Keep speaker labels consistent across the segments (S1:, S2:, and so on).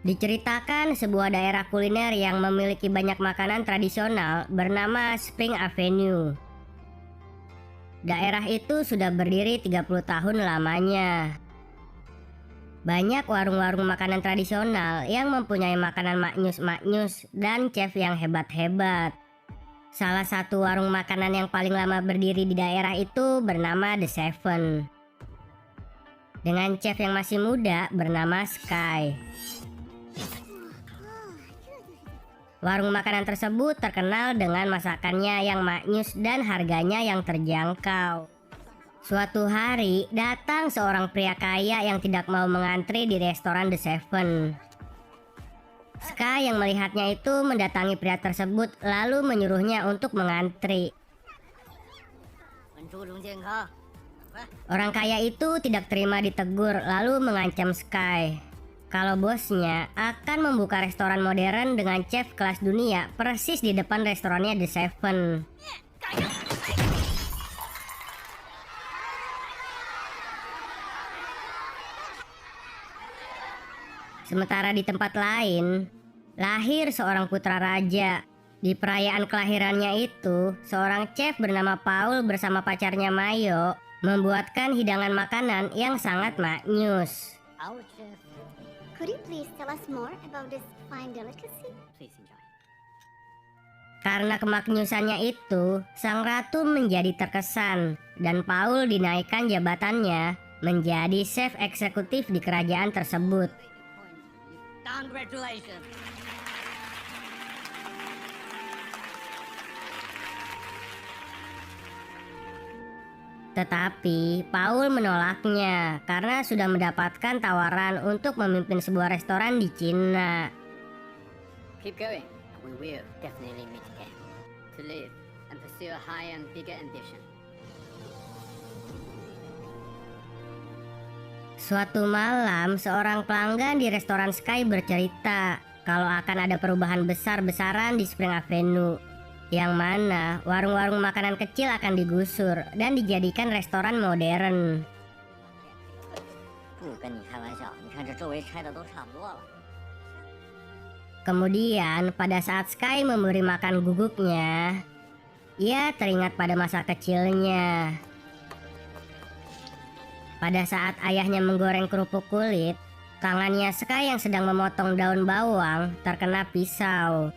S1: Diceritakan sebuah daerah kuliner yang memiliki banyak makanan tradisional bernama Spring Avenue. Daerah itu sudah berdiri 30 tahun lamanya. Banyak warung-warung makanan tradisional yang mempunyai makanan maknyus-maknyus dan chef yang hebat-hebat. Salah satu warung makanan yang paling lama berdiri di daerah itu bernama The Seven, dengan chef yang masih muda bernama Sky. Warung makanan tersebut terkenal dengan masakannya yang maknyus dan harganya yang terjangkau. Suatu hari, datang seorang pria kaya yang tidak mau mengantri di restoran The Seven. Sky yang melihatnya itu mendatangi pria tersebut lalu menyuruhnya untuk mengantri. Orang kaya itu tidak terima ditegur lalu mengancam Sky kalau bosnya akan membuka restoran modern dengan chef kelas dunia persis di depan restorannya The Seven. Sementara di tempat lain, lahir seorang putra raja. Di perayaan kelahirannya itu, seorang chef bernama Paul bersama pacarnya Mayo membuatkan hidangan makanan yang sangat maknyus.
S2: Our chef. Could you please tell us more about this fine delicacy? Please enjoy.
S1: Karena kemaknyusannya itu, sang ratu menjadi terkesan dan Paul dinaikkan jabatannya menjadi chef eksekutif di kerajaan tersebut.
S2: Congratulations.
S1: Tetapi Paul menolaknya karena sudah mendapatkan tawaran untuk memimpin sebuah restoran di Cina.
S2: Keep going. We will definitely meet again. To live and pursue a higher and bigger ambition.
S1: Suatu malam, seorang pelanggan di restoran Sky bercerita kalau akan ada perubahan besar-besaran di Spring Avenue, yang mana warung-warung makanan kecil akan digusur dan dijadikan restoran modern. Kemudian, pada saat Sky memberi makan guguknya, ia teringat pada masa kecilnya. Pada saat ayahnya menggoreng kerupuk kulit, tangannya Sky yang sedang memotong daun bawang terkena pisau.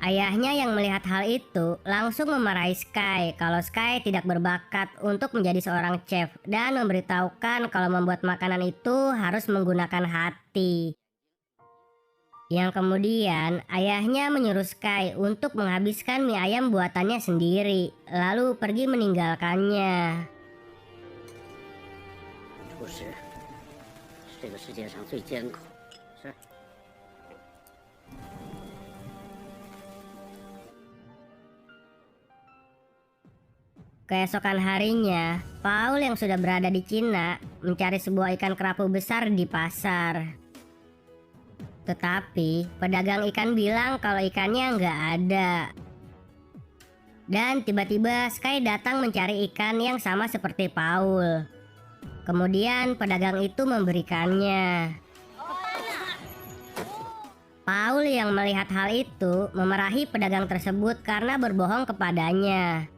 S1: Ayahnya yang melihat hal itu langsung memarahi Sky kalau Sky tidak berbakat untuk menjadi seorang chef dan memberitahukan kalau membuat makanan itu harus menggunakan hati. Yang kemudian ayahnya menyuruh Sky untuk menghabiskan mie ayam buatannya sendiri, lalu pergi meninggalkannya.
S2: 厨师是这个世界上最艰苦。是。
S1: Keesokan harinya, Paul yang sudah berada di Cina mencari sebuah ikan kerapu besar di pasar. Tetapi pedagang ikan bilang kalau ikannya nggak ada. Dan tiba-tiba Sky datang mencari ikan yang sama seperti Paul. Kemudian pedagang itu memberikannya. Paul yang melihat hal itu memarahi pedagang tersebut karena berbohong kepadanya.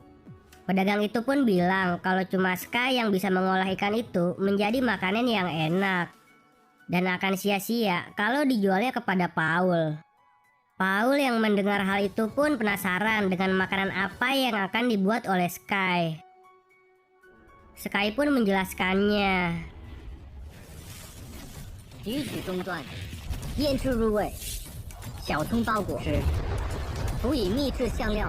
S1: Pedagang itu pun bilang kalau cuma Sky yang bisa mengolah ikan itu menjadi makanan yang enak dan akan sia-sia kalau dijualnya kepada Paul. Paul yang mendengar hal itu pun penasaran dengan makanan apa yang akan dibuat oleh Sky. Sky pun menjelaskannya.
S2: 提取中段，腌制入味，小葱包裹，辅以秘制香料。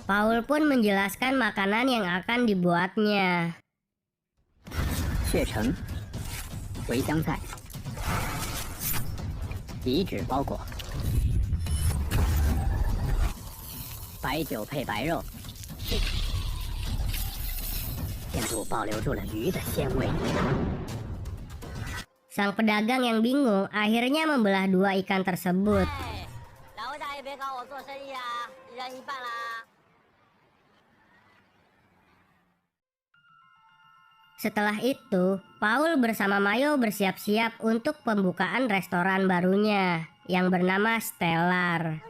S1: Paul pun menjelaskan makanan yang akan dibuatnya.
S2: 血橙、茴香菜，底脂包裹，白酒配白肉。 鲜度保留住了鱼的鲜味。
S1: Sang pedagang yang bingung akhirnya membelah dua ikan tersebut. Setelah itu, Paul bersama Mayo bersiap-siap untuk pembukaan restoran barunya yang bernama Stellar.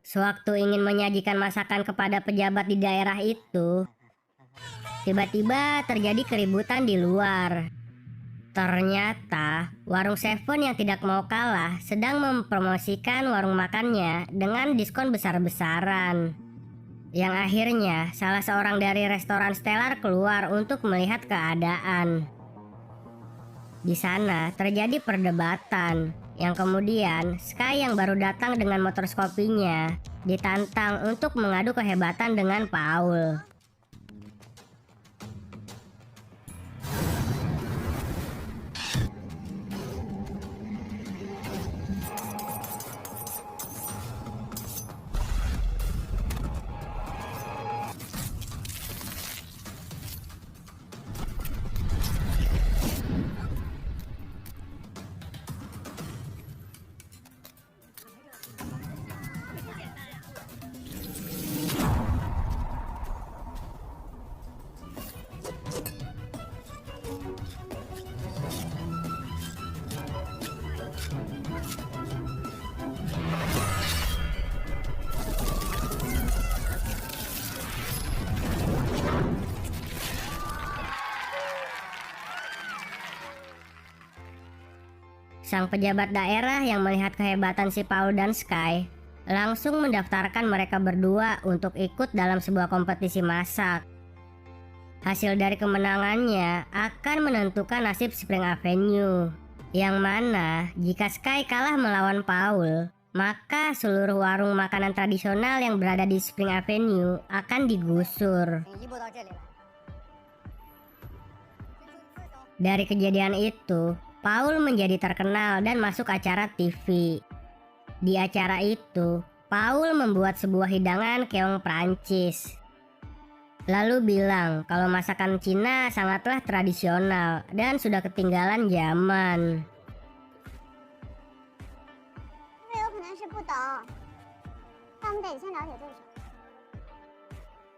S1: Sewaktu ingin menyajikan masakan kepada pejabat di daerah itu, tiba-tiba terjadi keributan di luar. Ternyata, warung Seven yang tidak mau kalah sedang mempromosikan warung makannya dengan diskon besar-besaran. Yang akhirnya, salah seorang dari restoran Stellar keluar untuk melihat keadaan. Di sana terjadi perdebatan, yang kemudian Sky yang baru datang dengan motorskopinya ditantang untuk mengadu kehebatan dengan Paul. Sang pejabat daerah yang melihat kehebatan si Paul dan Sky langsung mendaftarkan mereka berdua untuk ikut dalam sebuah kompetisi masak. Hasil dari kemenangannya akan menentukan nasib Spring Avenue, yang mana jika Sky kalah melawan Paul, maka seluruh warung makanan tradisional yang berada di Spring Avenue akan digusur. Dari kejadian itu, Paul menjadi terkenal dan masuk acara TV. Di acara itu, Paul membuat sebuah hidangan keong Prancis. Lalu bilang kalau masakan Cina sangatlah tradisional dan sudah ketinggalan zaman.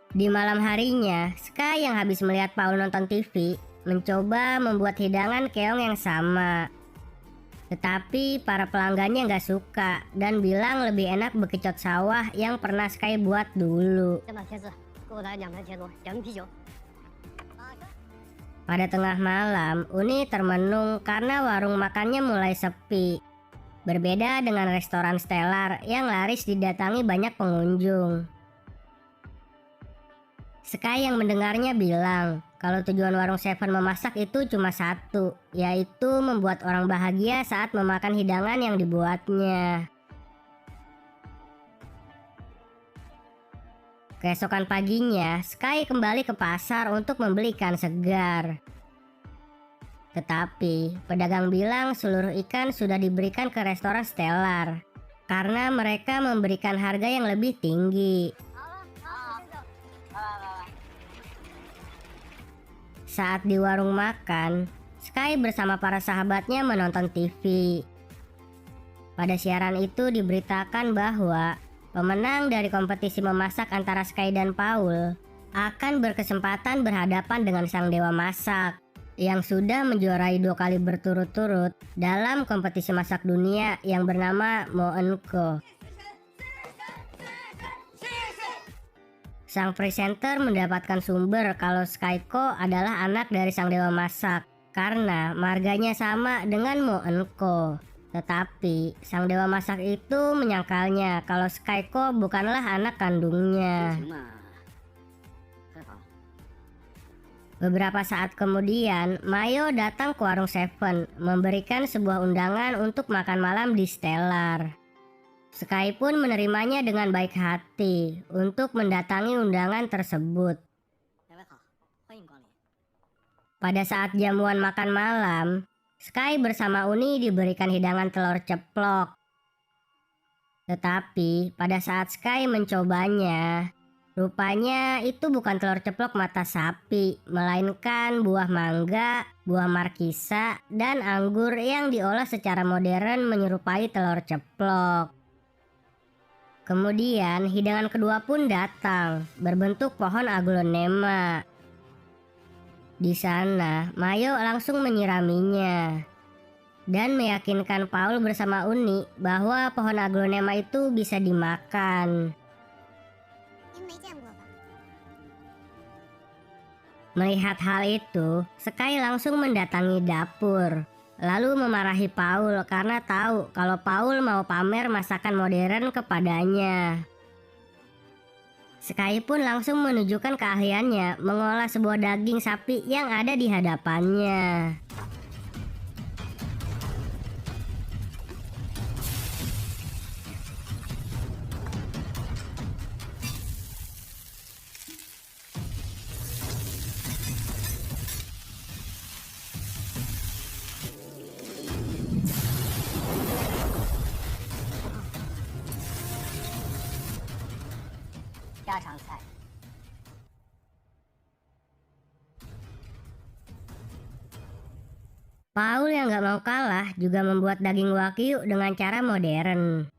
S1: Di malam harinya, Sky yang habis melihat Paul nonton TV mencoba membuat hidangan keong yang sama. Tetapi para pelanggannya nggak suka dan bilang lebih enak bekicot sawah yang pernah Sky buat dulu. Pada tengah malam, Uni termenung karena warung makannya mulai sepi. Berbeda dengan restoran Stellar yang laris didatangi banyak pengunjung. Sky yang mendengarnya bilang kalau tujuan warung Seven memasak itu cuma satu, yaitu membuat orang bahagia saat memakan hidangan yang dibuatnya. Keesokan paginya, Sky kembali ke pasar untuk membeli ikan segar. Tetapi, pedagang bilang seluruh ikan sudah diberikan ke restoran Stellar karena mereka memberikan harga yang lebih tinggi. Saat di warung makan, Sky bersama para sahabatnya menonton TV. Pada siaran itu diberitakan bahwa pemenang dari kompetisi memasak antara Sky dan Paul akan berkesempatan berhadapan dengan sang dewa masak yang sudah menjuarai 2 kali berturut-turut dalam kompetisi masak dunia yang bernama Mo Co. Sang presenter mendapatkan sumber kalau Skyko adalah anak dari sang dewa masak karena marganya sama dengan Mo Co. Tetapi sang dewa masak itu menyangkalnya kalau Skyko bukanlah anak kandungnya. Beberapa saat kemudian, Mayo datang ke warung Seven memberikan sebuah undangan untuk makan malam di Stellar. Sky pun menerimanya dengan baik hati untuk mendatangi undangan tersebut. Pada saat jamuan makan malam, Sky bersama Uni diberikan hidangan telur ceplok. Tetapi pada saat Sky mencobanya, rupanya itu bukan telur ceplok mata sapi, melainkan buah mangga, buah markisa, dan anggur yang diolah secara modern menyerupai telur ceplok. Kemudian hidangan kedua pun datang, berbentuk pohon aglonema. Di sana, Mayo langsung menyiraminya dan meyakinkan Paul bersama Uni bahwa pohon aglonema itu bisa dimakan.
S2: 您没见过吧？
S1: Melihat hal itu, Sky langsung mendatangi dapur, lalu memarahi Paul karena tahu kalau Paul mau pamer masakan modern kepadanya. Sky pun langsung menunjukkan keahliannya mengolah sebuah daging sapi yang ada di hadapannya.
S2: 家常菜。
S1: Paul yang gak mau kalah juga membuat daging wagyu dengan cara modern.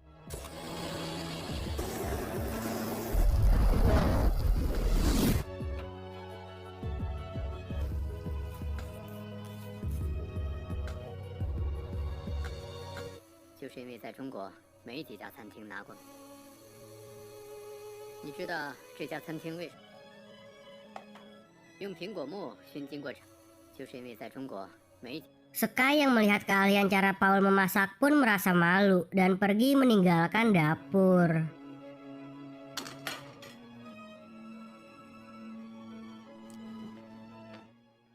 S2: 就是因为在中国没几家餐厅拿过。你知道这家餐厅为什么用苹果木熏经过程？就是因为在中国没。
S1: Sky yang melihat keahlian cara Paul memasak pun merasa malu dan pergi meninggalkan dapur.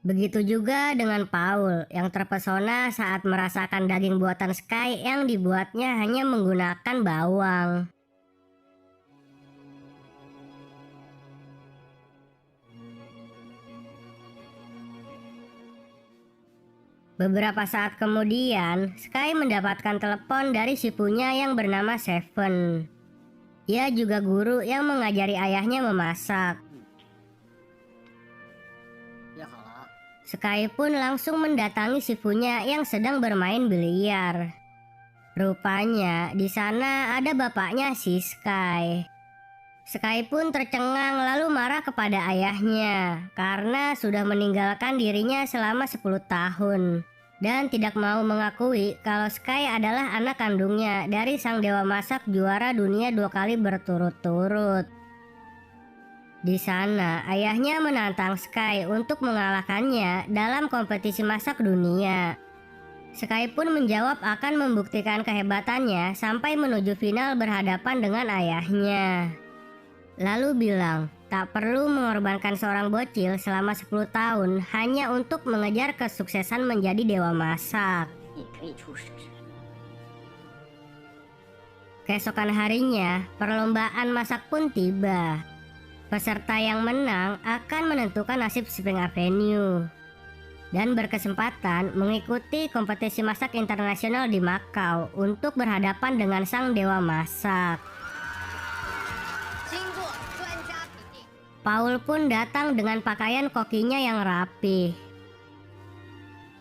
S1: Begitu juga dengan Paul yang terpesona saat merasakan daging buatan Sky yang dibuatnya hanya menggunakan bawang. Beberapa saat kemudian, Sky mendapatkan telepon dari sipunya yang bernama Seven. Ia juga guru yang mengajari ayahnya memasak. Sky pun langsung mendatangi sipunya yang sedang bermain biliar. Rupanya di sana ada bapaknya si Sky. Sky pun tercengang lalu marah kepada ayahnya karena sudah meninggalkan dirinya selama 10 tahun dan tidak mau mengakui kalau Sky adalah anak kandungnya dari sang dewa masak juara dunia 2 kali berturut-turut. Di sana ayahnya menantang Sky untuk mengalahkannya dalam kompetisi masak dunia. Sky pun menjawab akan membuktikan kehebatannya sampai menuju final berhadapan dengan ayahnya. Lalu bilang, tak perlu mengorbankan seorang bocil selama 10 tahun hanya untuk mengejar kesuksesan menjadi dewa masak. Keesokan harinya, perlombaan masak pun tiba. Peserta yang menang akan menentukan nasib Spring Avenue dan berkesempatan mengikuti kompetisi masak internasional di Macau untuk berhadapan dengan sang dewa masak. Paul pun datang dengan pakaian kokinya yang rapi.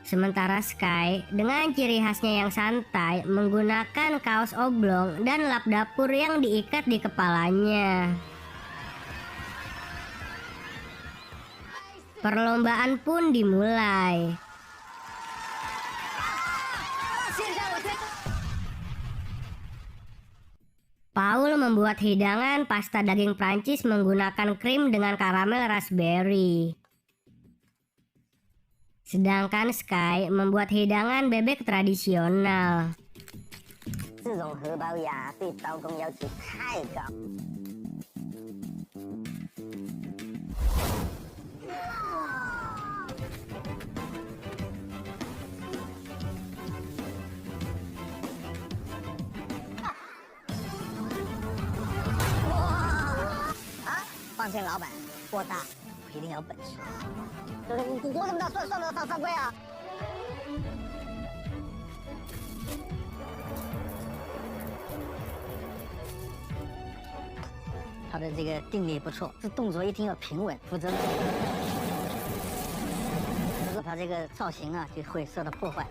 S1: Sementara Sky dengan ciri khasnya yang santai menggunakan kaos oblong dan lap dapur yang diikat di kepalanya. Perlombaan pun dimulai. Paul membuat hidangan pasta daging Prancis menggunakan krim dengan karamel raspberry. Sedangkan Sky membuat hidangan bebek tradisional.
S2: 这种荷包鸭对刀工要求太高。放心，老板，锅大，我一定有本事。你锅这么大，算不算犯规啊？他的这个定力不错，这动作一定要平稳，否则他这个造型啊就会受到破坏。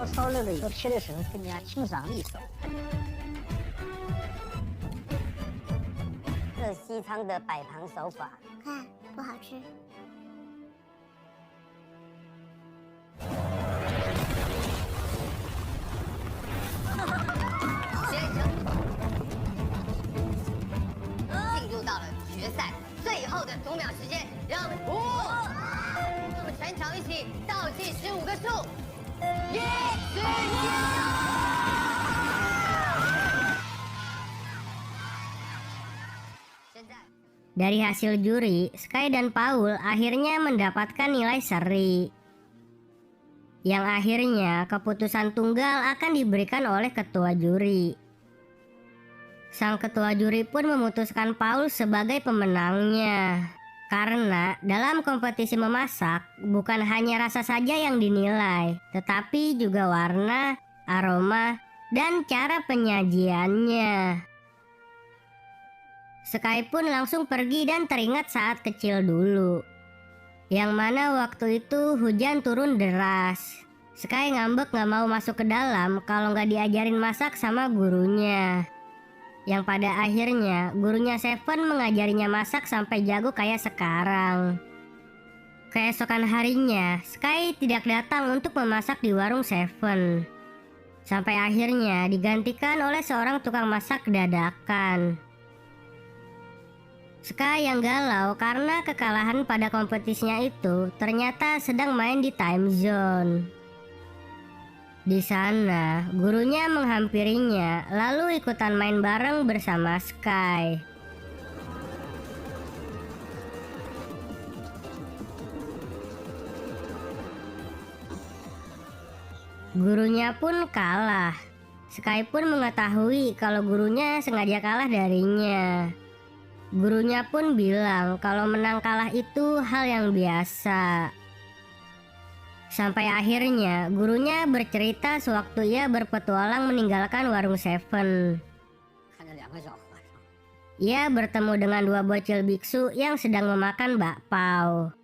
S3: 烧烧热了以后吃的时候更加清爽利索。这西餐的摆盘手法，
S4: 看不好吃。
S2: 先生，进入到了决赛最后的5秒时间，让我们全场一起倒计15个数，一，时间。现在。
S1: Dari hasil juri, Sky dan Paul akhirnya mendapatkan nilai seri. Yang akhirnya keputusan tunggal akan diberikan oleh ketua juri. Sang ketua juri pun memutuskan Paul sebagai pemenangnya. Karena dalam kompetisi memasak, bukan hanya rasa saja yang dinilai, tetapi juga warna, aroma, dan cara penyajiannya. Sky pun langsung pergi dan teringat saat kecil dulu. Yang mana waktu itu hujan turun deras. Sky ngambek gak mau masuk ke dalam kalau gak diajarin masak sama gurunya. Yang pada akhirnya gurunya Seven mengajarinya masak sampai jago kayak sekarang. Keesokan harinya, Sky tidak datang untuk memasak di warung Seven. Sampai akhirnya digantikan oleh seorang tukang masak dadakan. Sky yang galau karena kekalahan pada kompetisinya itu ternyata sedang main di time zone. Di sana, gurunya menghampirinya lalu ikutan main bareng bersama Sky. Gurunya pun kalah. Sky pun mengetahui kalau gurunya sengaja kalah darinya. Gurunya pun bilang kalau menang kalah itu hal yang biasa. Sampai akhirnya gurunya bercerita sewaktu ia berpetualang meninggalkan warung Seven. Ia bertemu dengan 2 bocil biksu yang sedang memakan bakpao.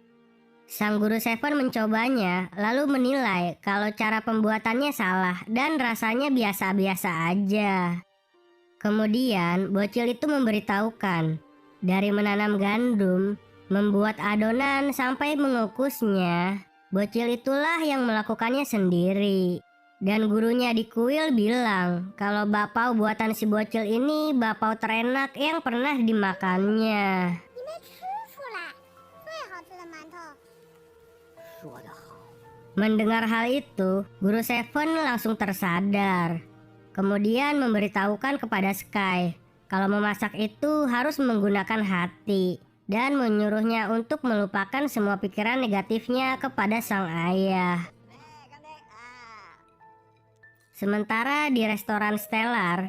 S1: Sang guru Seven mencobanya lalu menilai kalau cara pembuatannya salah dan rasanya biasa-biasa aja. Kemudian bocil itu memberitahukan dari menanam gandum, membuat adonan sampai mengukusnya, bocil itulah yang melakukannya sendiri. Dan gurunya di kuil bilang kalau bakpao buatan si bocil ini bakpao terenak yang pernah dimakannya. Mendengar hal itu, guru Seven langsung tersadar. Kemudian memberitahukan kepada Sky kalau memasak itu harus menggunakan hati dan menyuruhnya untuk melupakan semua pikiran negatifnya kepada sang ayah. Sementara di restoran Stellar,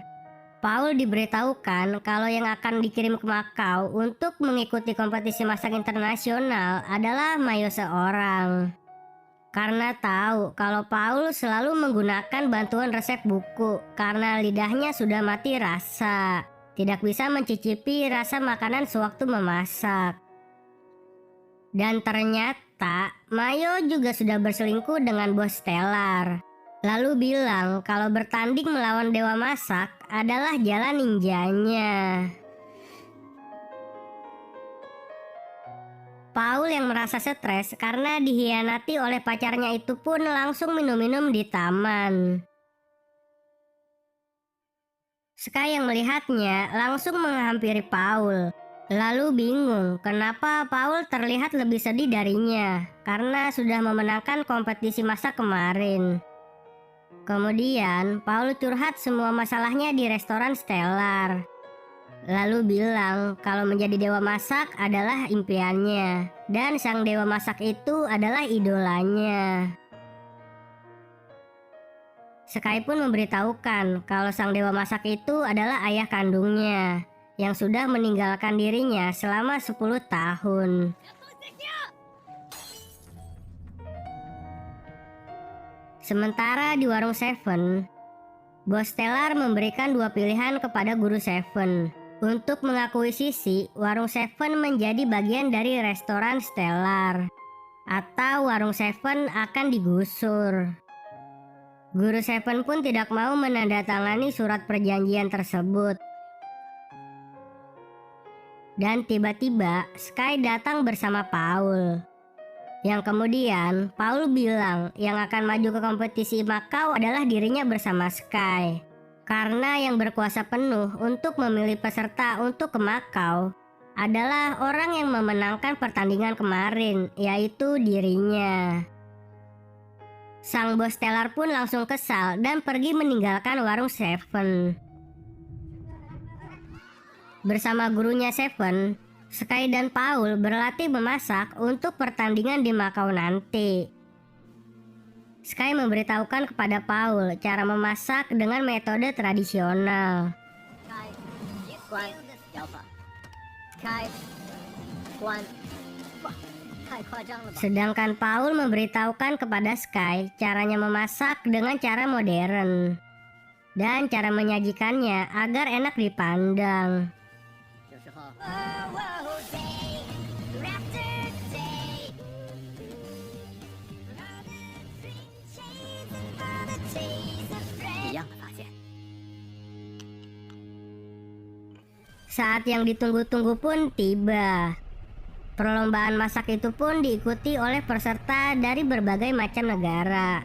S1: Paul diberitahukan kalau yang akan dikirim ke Makau untuk mengikuti kompetisi masak internasional adalah Mayo seorang. Karena tahu kalau Paul selalu menggunakan bantuan resep buku karena lidahnya sudah mati rasa. Tidak bisa mencicipi rasa makanan sewaktu memasak. Dan ternyata Mayo juga sudah berselingkuh dengan bos Stellar. Lalu bilang kalau bertanding melawan dewa masak adalah jalan ninjanya. Paul yang merasa stres karena dihianati oleh pacarnya itu pun langsung minum-minum di taman. Sky yang melihatnya langsung menghampiri Paul. Lalu bingung kenapa Paul terlihat lebih sedih darinya karena sudah memenangkan kompetisi masak kemarin. Kemudian Paul curhat semua masalahnya di restoran Stellar. Lalu bilang kalau menjadi dewa masak adalah impiannya dan sang dewa masak itu adalah idolanya. Sky pun memberitahukan kalau sang dewa masak itu adalah ayah kandungnya yang sudah meninggalkan dirinya selama 10 tahun. Sementara di warung Seven, bos Stellar memberikan 2 pilihan kepada guru Seven. Untuk mengakuisisi warung Seven menjadi bagian dari restoran Stellar, atau warung Seven akan digusur. Guru Seven pun tidak mau menandatangani surat perjanjian tersebut. Dan tiba-tiba Sky datang bersama Paul. Yang kemudian Paul bilang yang akan maju ke kompetisi Macau adalah dirinya bersama Sky. Karena yang berkuasa penuh untuk memilih peserta untuk ke Macau adalah orang yang memenangkan pertandingan kemarin, yaitu dirinya. Sang bos Stellar pun langsung kesal dan pergi meninggalkan warung Seven. Bersama gurunya Seven, Sky dan Paul berlatih memasak untuk pertandingan di Macau nanti. Sky memberitahukan kepada Paul cara memasak dengan metode tradisional.
S2: 开关小法，开关，哇，太夸张了吧！
S1: Sedangkan Paul memberitahukan kepada Sky caranya memasak dengan cara modern dan cara menyajikannya agar enak dipandang.
S2: 有时候 一样的发现。
S1: Saat yang ditunggu-tunggu pun tiba. Perlombaan masak itu pun diikuti oleh peserta dari berbagai macam negara.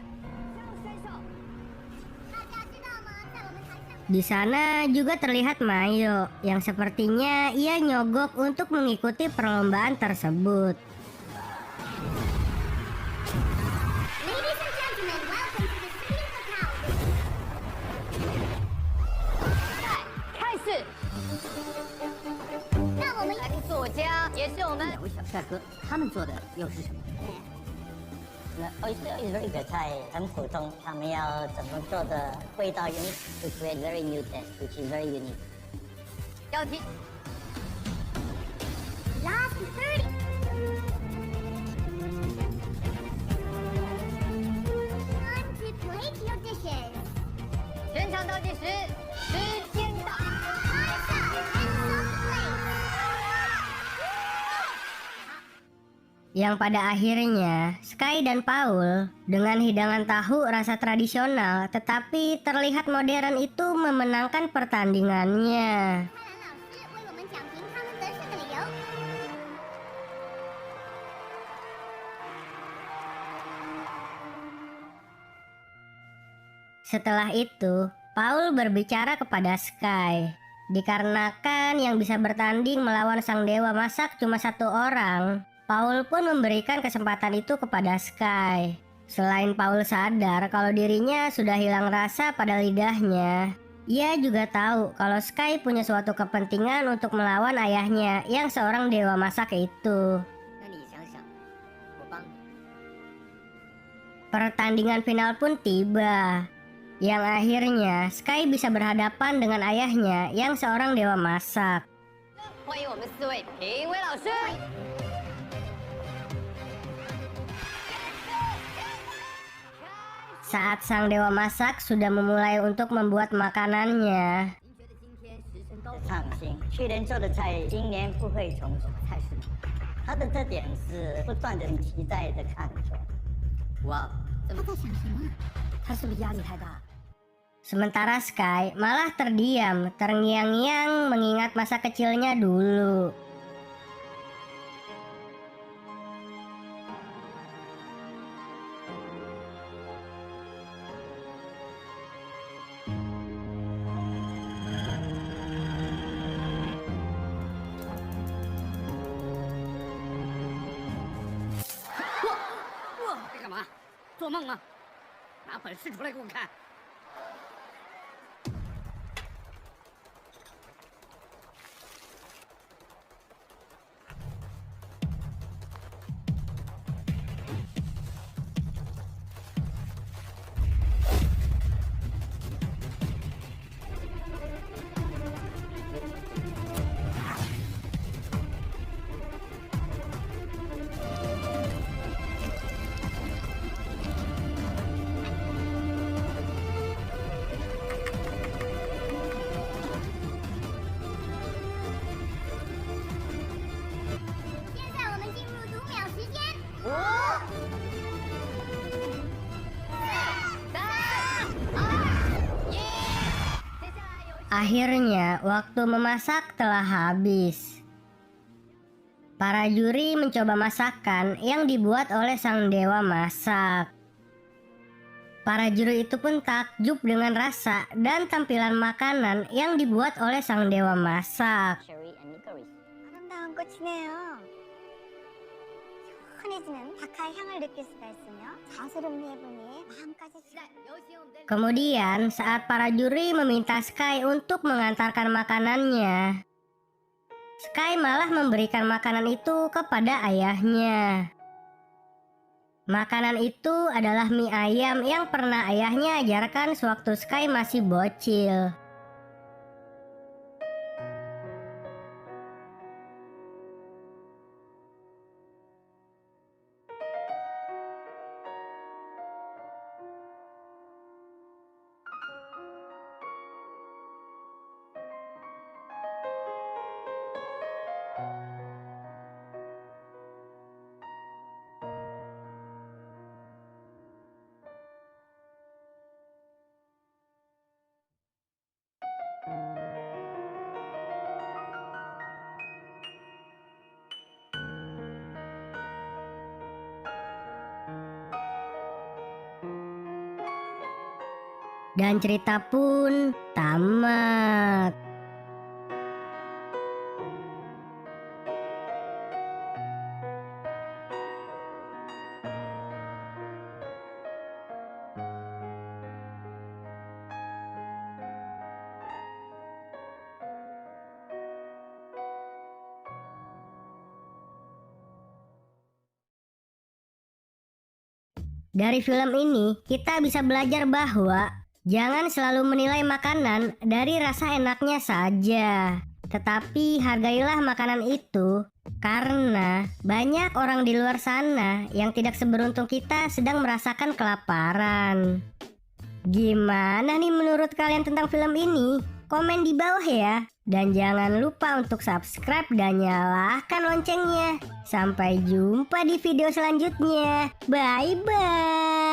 S1: Di sana juga terlihat Mayo yang sepertinya ia nyogok untuk mengikuti perlombaan tersebut.
S4: Ladies and gentlemen, welcome to the city of Macau.
S2: 开始。
S4: 让我们
S2: 来，作家也是我们
S3: 两位小帅哥，他们做的又是什么？oyster is very good 菜很普通，他们要怎么做的味道 unique to create very new taste, which is very unique.
S2: 标题
S4: last 30. Time to plate your dishes.
S2: 全场倒计时，时间到。
S4: Time's up and some plates.
S1: Yang pada akhirnya Sky dan Paul dengan hidangan tahu rasa tradisional tetapi terlihat modern itu memenangkan pertandingannya.
S4: 蔡澜老师为我们讲评他们得胜的理由。
S1: Setelah itu, Paul berbicara kepada Sky. Dikarenakan yang bisa bertanding melawan sang dewa masak cuma satu orang, Paul pun memberikan kesempatan itu kepada Sky. Selain Paul sadar kalau dirinya sudah hilang rasa pada lidahnya, ia juga tahu kalau Sky punya suatu kepentingan untuk melawan ayahnya yang seorang dewa masak itu.
S2: 那你想想，我帮你。
S1: Pertandingan final pun tiba. Yang akhirnya Sky bisa berhadapan dengan ayahnya yang seorang dewa masak.
S2: 欢迎我们4位评委老师。
S1: Saat sang dewa masak sudah memulai untuk membuat makanannya,
S2: 您觉得今天时辰高
S3: 创新，去年做的菜今年不会重做，
S2: 菜是
S3: 它的特点是不断的期待的看着。
S2: 哇，怎么
S4: 他在想什么？
S2: 他是不是压力太大？
S1: sementara Sky malah terdiam, terngiang-ngiang mengingat masa kecilnya dulu.
S2: 哇，在干嘛？做梦吗？拿本事出来给我看！
S4: Time
S1: Akhirnya, waktu memasak telah habis. Para juri mencoba masakan yang dibuat oleh sang dewa masak. Para juri itu pun takjub dengan rasa dan tampilan makanan yang dibuat oleh sang dewa masak.
S3: cherry and licorice.
S4: 아름다운 꽃이네요. 시원해지는 다카의 향을 느낄 수가 있으며 자수름리해 보니 마음까지
S2: 现在有请我们的
S1: Kemudian saat para juri meminta Sky untuk mengantarkan makanannya, Sky malah memberikan makanan itu kepada ayahnya. Makanan itu adalah mie ayam yang pernah ayahnya ajarkan sewaktu Sky masih bocil. Dan cerita pun tamat. Dari film ini, kita bisa belajar bahwa jangan selalu menilai makanan dari rasa enaknya saja. Tetapi hargailah makanan itu, karena banyak orang di luar sana yang tidak seberuntung kita sedang merasakan kelaparan. Gimana nih menurut kalian tentang film ini? Komen di bawah ya. Dan jangan lupa untuk subscribe dan nyalakan loncengnya. Sampai jumpa di video selanjutnya. Bye-bye.